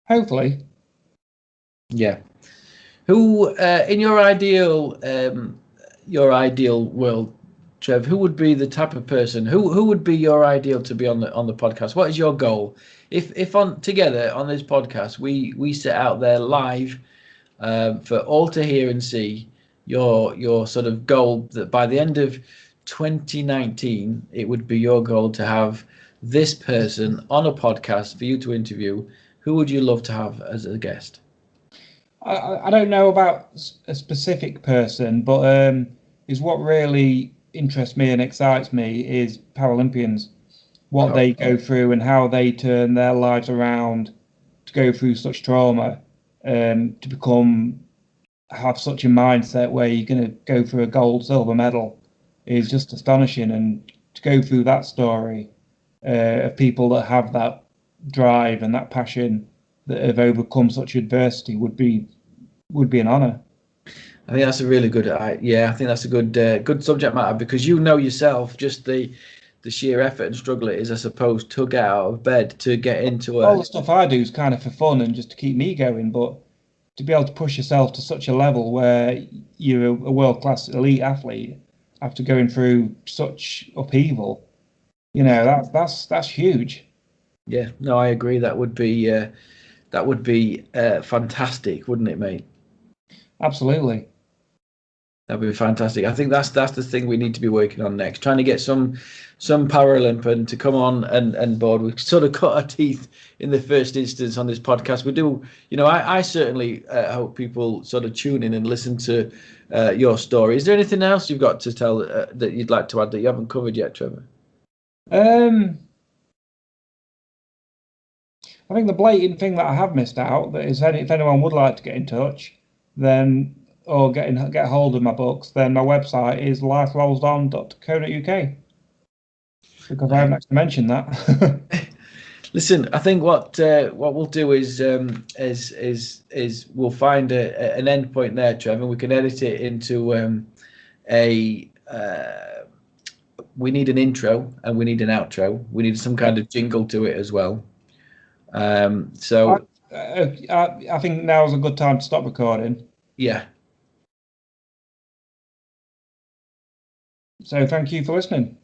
Hopefully. Yeah. Who in your ideal world, Trev, who would be the type of person who would be your ideal to be on the podcast? What is your goal? If on together on this podcast we set out there live for all to hear and see your sort of goal, that by the end of 2019 it would be your goal to have this person on a podcast for you to interview, who would you love to have as a guest? I don't know about a specific person, but is what really interests me and excites me is Paralympians, what they go through and how they turn their lives around to go through such trauma, to have such a mindset where you're going to go for a gold, silver medal is just astonishing. And to go through that story of people that have that drive and that passion that have overcome such adversity would be an honor. I think that's a really good. I think that's a good subject matter, because yourself just the sheer effort and struggle it is, I suppose, to get out of bed to get into all the stuff I do is kind of for fun and just to keep me going, but to be able to push yourself to such a level where you're a world-class elite athlete after going through such upheaval, that's huge. Yeah, no, I agree. That would be fantastic, wouldn't it, mate? Absolutely. That'd be fantastic. I think that's the thing we need to be working on next, trying to get some Paralympian to come on and board. We sort of cut our teeth in the first instance on this podcast. We do, I certainly hope people sort of tune in and listen to your story. Is there anything else you've got to tell that you'd like to add that you haven't covered yet, Trevor? I think the blatant thing that I have missed out that is, if anyone would like to get in touch, then or get hold of my books, then my website is liferollson.co.uk, because I haven't actually mentioned that. Listen, I think what we'll do is we'll find an end point there, Trevor, and we can edit it into we need an intro and we need an outro. We need some kind of jingle to it as well. So I think now is a good time to stop recording. Yeah. So thank you for listening.